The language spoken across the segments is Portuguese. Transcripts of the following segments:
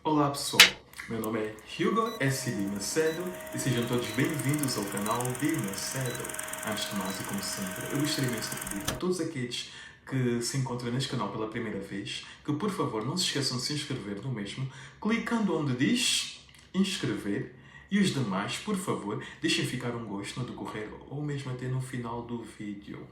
Olá pessoal, meu nome é Hugo S.D. Macedo e sejam todos bem-vindos ao canal de Macedo. Antes de mais e como sempre, eu gostaria mesmo de pedir a todos aqueles que se encontram neste canal pela primeira vez que por favor não se esqueçam de se inscrever no mesmo, clicando onde diz inscrever e os demais, por favor, deixem ficar um gosto no decorrer ou mesmo até no final do vídeo.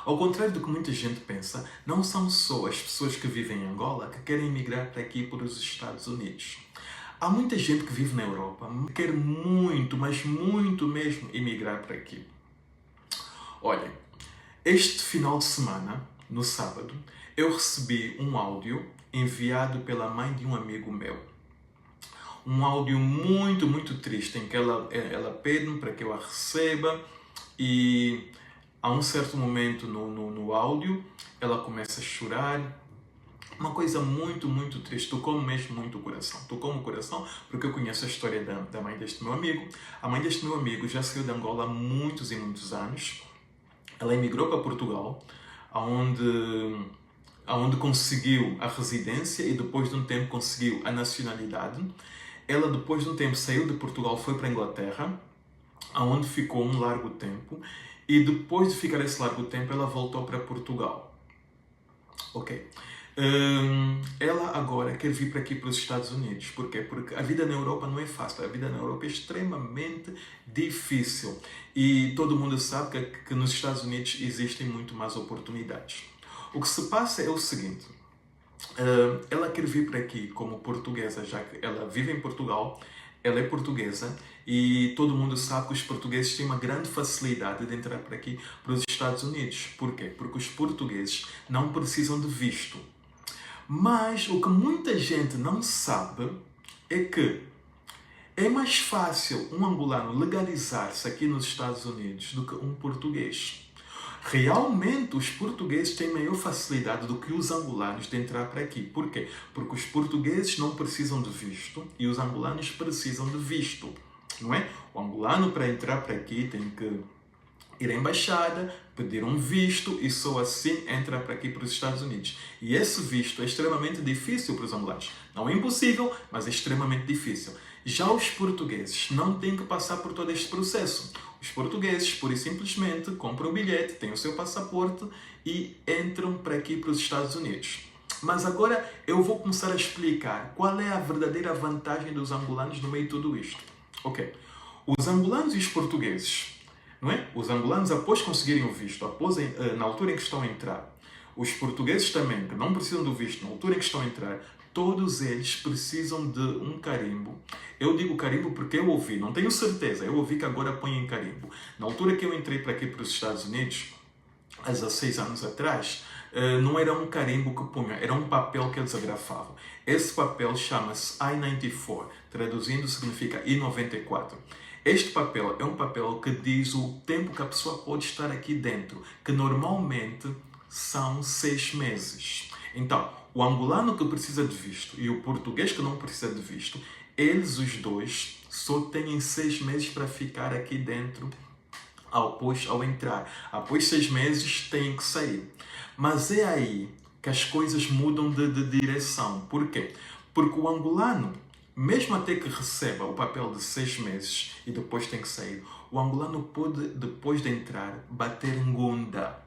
Ao contrário do que muita gente pensa, não são só as pessoas que vivem em Angola que querem emigrar para aqui para os Estados Unidos. Há muita gente que vive na Europa que quer muito, mas muito mesmo, emigrar para aqui. Olhem, este final de semana, no sábado, eu recebi um áudio enviado pela mãe de um amigo meu. Um áudio muito triste em que ela pede-me para que eu a receba e a um certo momento no áudio, ela começa a chorar. Uma coisa muito triste. Tocou-me mesmo muito o coração. Tocou-me o coração porque eu conheço a história da mãe deste meu amigo. A mãe deste meu amigo já saiu de Angola há muitos e muitos anos. Ela emigrou para Portugal, onde conseguiu a residência e depois de um tempo conseguiu a nacionalidade. Ela depois de um tempo saiu de Portugal, foi para a Inglaterra, onde ficou um largo tempo. E depois de ficar esse largo tempo, ela voltou para Portugal. Ok. Ela agora quer vir para aqui, para os Estados Unidos. Por quê? Porque a vida na Europa não é fácil. A vida na Europa é extremamente difícil. E todo mundo sabe que nos Estados Unidos existem muito mais oportunidades. O que se passa é o seguinte. Ela quer vir para aqui como portuguesa, já que ela vive em Portugal. Ela é portuguesa e todo mundo sabe que os portugueses têm uma grande facilidade de entrar por aqui para os Estados Unidos. Por quê? Porque os portugueses não precisam de visto. Mas o que muita gente não sabe é que é mais fácil um angolano legalizar-se aqui nos Estados Unidos do que um português. Realmente, os portugueses têm maior facilidade do que os angolanos de entrar para aqui. Por quê? Porque os portugueses não precisam de visto e os angolanos precisam de visto, não é? O angolano, para entrar para aqui, tem que ir à embaixada, pedir um visto e só assim entra para aqui, para os Estados Unidos. E esse visto é extremamente difícil para os angolanos. Não é impossível, mas é extremamente difícil. Já os portugueses não têm que passar por todo este processo. Os portugueses, pura e simplesmente, compram o bilhete, têm o seu passaporte e entram para aqui, para os Estados Unidos. Mas agora eu vou começar a explicar qual é a verdadeira vantagem dos angolanos no meio de tudo isto. Ok. Os angolanos e os portugueses, não é? Os angolanos, após conseguirem o visto, na altura em que estão a entrar, os portugueses também, que não precisam do visto, na altura em que estão a entrar, todos eles precisam de um carimbo. Eu digo carimbo porque eu ouvi, não tenho certeza, eu ouvi que agora põem carimbo. Na altura que eu entrei para aqui, para os Estados Unidos, há 16 anos atrás, não era um carimbo que punha, era um papel que eles agrafavam. Esse papel chama-se I-94, traduzindo significa I-94. Este papel é um papel que diz o tempo que a pessoa pode estar aqui dentro, que normalmente são 6 meses. Então, o angolano que precisa de visto e o português que não precisa de visto, eles os dois só têm 6 meses para ficar aqui dentro ao entrar. Após 6 meses têm que sair. Mas é aí que as coisas mudam de direção. Por quê? Porque o angolano, mesmo até que receba o papel de 6 meses e depois tem que sair, o angolano pode, depois de entrar, bater ngunda.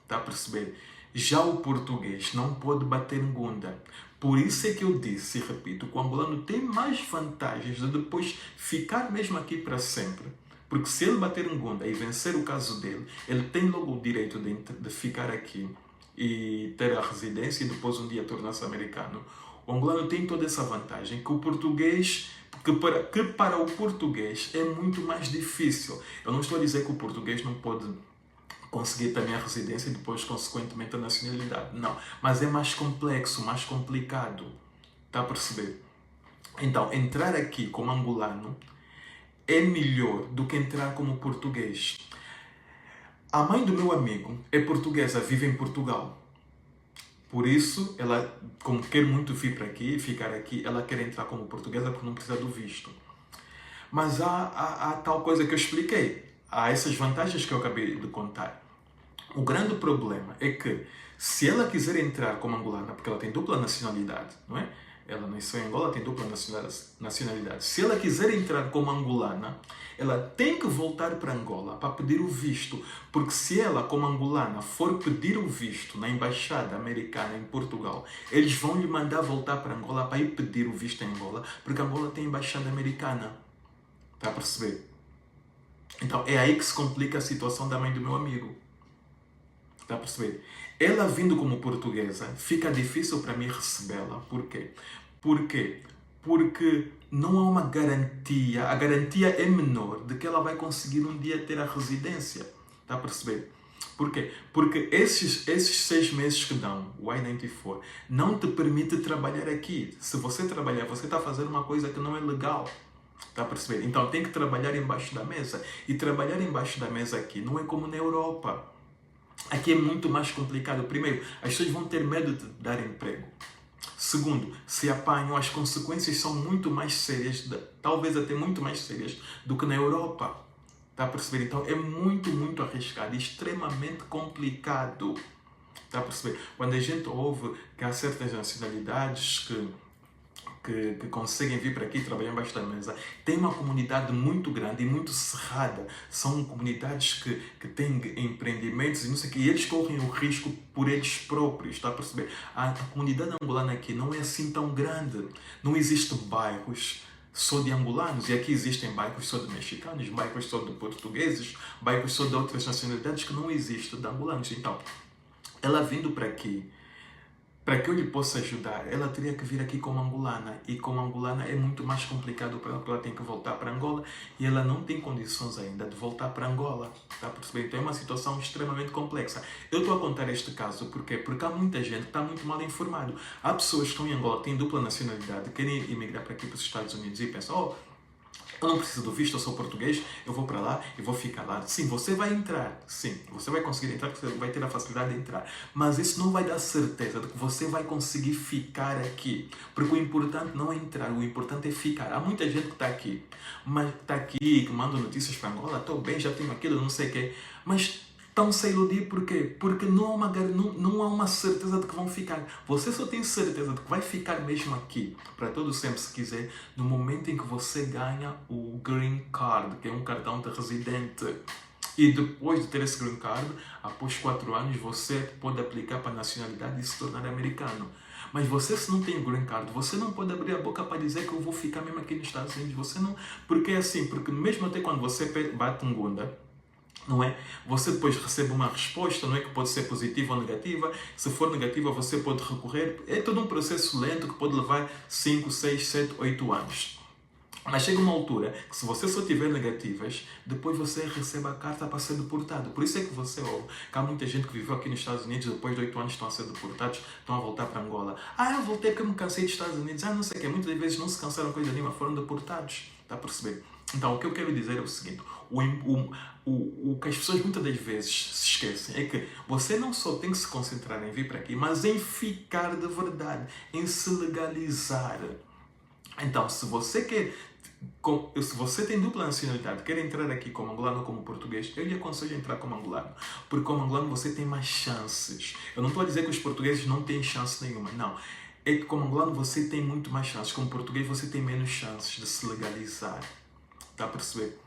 Está a perceber? Já o português não pode bater ngunda. Por isso é que eu disse e repito que o angolano tem mais vantagens de depois ficar mesmo aqui para sempre. Porque se ele bater ngunda e vencer o caso dele, ele tem logo o direito de ficar aqui e ter a residência e depois um dia tornar-se americano. O angolano tem toda essa vantagem que o português, que para o português é muito mais difícil. Eu não estou a dizer que o português não pode conseguir também a residência e depois, consequentemente, a nacionalidade. Não, mas é mais complexo, mais complicado. Está a perceber? Então, entrar aqui como angolano é melhor do que entrar como português. A mãe do meu amigo é portuguesa, vive em Portugal. Por isso, ela, como quer muito vir para aqui, ficar aqui, ela quer entrar como portuguesa porque não precisa do visto. Mas há tal coisa que eu expliquei. Há essas vantagens que eu acabei de contar. O grande problema é que, se ela quiser entrar como angolana, porque ela tem dupla nacionalidade, não é? Ela nasceu em Angola, tem dupla nacionalidade. Se ela quiser entrar como angolana, ela tem que voltar para Angola para pedir o visto. Porque se ela, como angolana, for pedir o visto na embaixada americana em Portugal, eles vão lhe mandar voltar para Angola para ir pedir o visto em Angola, porque Angola tem embaixada americana. Está a perceber? Então é aí que se complica a situação da mãe do meu amigo. Está a perceber? Ela vindo como portuguesa, fica difícil para mim recebê-la. Por quê? Porque não há uma garantia. A garantia é menor de que ela vai conseguir um dia ter a residência. Está a perceber? Por quê? Porque esses 6 meses que dão, o I-94, não te permite trabalhar aqui. Se você trabalhar, você está fazendo uma coisa que não é legal. Está a perceber? Então tem que trabalhar embaixo da mesa. E trabalhar embaixo da mesa aqui não é como na Europa. Aqui é muito mais complicado. Primeiro, as pessoas vão ter medo de dar emprego. Segundo, se apanham, as consequências são muito mais sérias, talvez até muito mais sérias do que na Europa. Está a perceber? Então é muito, muito arriscado, extremamente complicado. Está a perceber? Quando a gente ouve que há certas nacionalidades que conseguem vir para aqui e trabalhar embaixo da mesa, tem uma comunidade muito grande e muito cerrada. São comunidades que têm empreendimentos e não sei o que, e eles correm o risco por eles próprios, está a perceber? A comunidade angolana aqui não é assim tão grande. Não existem bairros só de angolanos, e aqui existem bairros só de mexicanos, bairros só de portugueses, bairros só de outras nacionalidades que não existem de angolanos. Então, ela vindo para aqui, para que eu lhe possa ajudar, ela teria que vir aqui como angolana. E como angolana é muito mais complicado para ela, porque ela tem que voltar para Angola e ela não tem condições ainda de voltar para Angola. Está a perceber? Então é uma situação extremamente complexa. Eu estou a contar este caso porque há muita gente que está muito mal informado. Há pessoas que estão em Angola, têm dupla nacionalidade, querem emigrar para aqui, para os Estados Unidos e pensam, eu não preciso do visto, eu sou português, eu vou para lá e vou ficar lá. Sim, você vai entrar. Sim, você vai conseguir entrar, você vai ter a facilidade de entrar. Mas isso não vai dar certeza de que você vai conseguir ficar aqui. Porque o importante não é entrar, o importante é ficar. Há muita gente que está aqui, que manda notícias para Angola, estou bem, já tenho aquilo, não sei o quê. Mas estão-se a iludir por quê? Porque não há uma certeza de que vão ficar. Você só tem certeza de que vai ficar mesmo aqui, para todo sempre, se quiser, no momento em que você ganha o Green Card, que é um cartão de residente. E depois de ter esse Green Card, após 4 anos, você pode aplicar para a nacionalidade e se tornar americano. Mas você, se não tem o Green Card, você não pode abrir a boca para dizer que eu vou ficar mesmo aqui nos Estados Unidos. Você não... Porque é assim, porque mesmo até quando você bate um gunda, não é? Você depois recebe uma resposta, não é, que pode ser positiva ou negativa. Se for negativa, você pode recorrer. É todo um processo lento que pode levar 5, 6, 7, 8 anos. Mas chega uma altura que, se você só tiver negativas, depois você recebe a carta para ser deportado. Por isso é que você ouve que há muita gente que viveu aqui nos Estados Unidos, depois de 8 anos estão a ser deportados, estão a voltar para Angola. Eu voltei porque me cansei dos Estados Unidos. Não sei o que. Muitas vezes não se cansaram coisa nenhuma, foram deportados. Está a perceber? Então, o que eu quero dizer é o seguinte. O que as pessoas muitas das vezes se esquecem é que você não só tem que se concentrar em vir para aqui, mas em ficar de verdade, em se legalizar. Então, se você tem dupla nacionalidade, quer entrar aqui como angolano ou como português, eu lhe aconselho a entrar como angolano. Porque como angolano você tem mais chances. Eu não estou a dizer que os portugueses não têm chance nenhuma, não. É que como angolano você tem muito mais chances. Como português você tem menos chances de se legalizar. Está a perceber?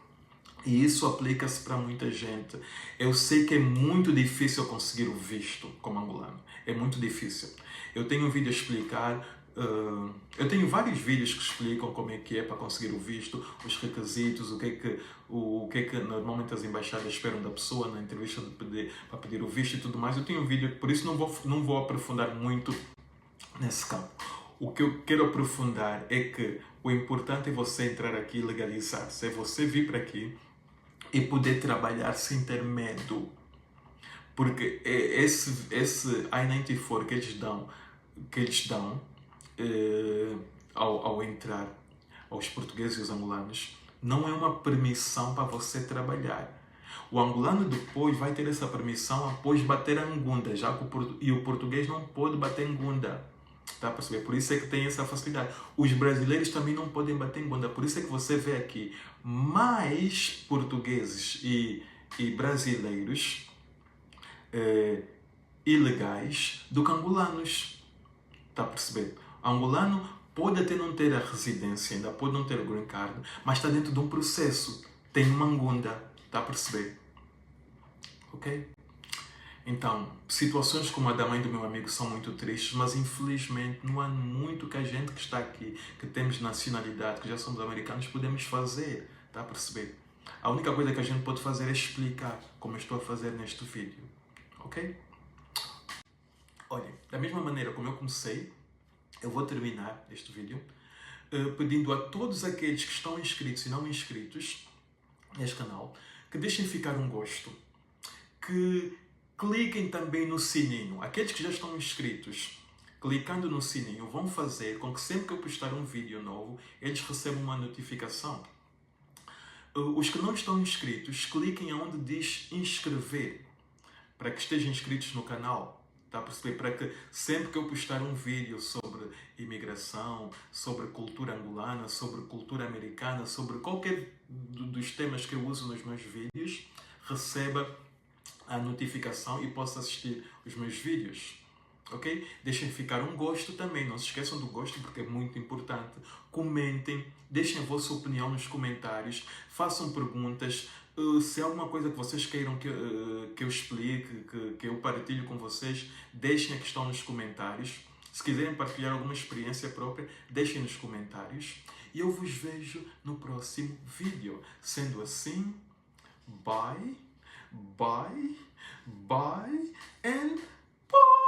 E isso aplica-se para muita gente. Eu sei que é muito difícil conseguir o visto como angolano. É muito difícil. Eu tenho um vídeo a explicar. Eu tenho vários vídeos que explicam como é que é para conseguir o visto, os requisitos, o que é que normalmente as embaixadas esperam da pessoa na entrevista para pedir o visto e tudo mais. Eu tenho um vídeo, por isso não vou aprofundar muito nesse campo. O que eu quero aprofundar é que o importante é você entrar aqui e legalizar-se. É você vir para aqui e poder trabalhar sem ter medo. Porque esse I-94 que eles dão ao entrar, aos portugueses e os angolanos, não é uma permissão para você trabalhar. O angolano depois vai ter essa permissão após bater a ngunda, e o português não pode bater ngunda. Está a perceber? Por isso é que tem essa facilidade. Os brasileiros também não podem bater ngunda. Por isso é que você vê aqui mais portugueses e brasileiros ilegais do que angolanos. Está a perceber? Angolano pode até não ter a residência ainda, pode não ter o green card, mas está dentro de um processo. Tem uma ngunda, está a perceber? Ok? Então, situações como a da mãe do meu amigo são muito tristes, mas infelizmente não há muito que a gente que está aqui, que temos nacionalidade, que já somos americanos, podemos fazer. Está a perceber? A única coisa que a gente pode fazer é explicar, como eu estou a fazer neste vídeo. Ok? Olhem, da mesma maneira como eu comecei, eu vou terminar este vídeo pedindo a todos aqueles que estão inscritos e não inscritos neste canal que deixem ficar um gosto, que cliquem também no sininho. Aqueles que já estão inscritos, clicando no sininho, vão fazer com que sempre que eu postar um vídeo novo, eles recebam uma notificação. Os que não estão inscritos, cliquem onde diz inscrever, para que estejam inscritos no canal. Está a perceber? Para que sempre que eu postar um vídeo sobre imigração, sobre cultura angolana, sobre cultura americana, sobre qualquer dos temas que eu uso nos meus vídeos, receba a notificação e possa assistir os meus vídeos. Ok? Deixem ficar um gosto também, não se esqueçam do gosto porque é muito importante. Comentem, deixem a vossa opinião nos comentários, façam perguntas. Se há alguma coisa que vocês queiram que eu explique, que eu partilhe com vocês, deixem a questão nos comentários. Se quiserem partilhar alguma experiência própria, deixem nos comentários. E eu vos vejo no próximo vídeo. Sendo assim, bye, bye, bye and bye!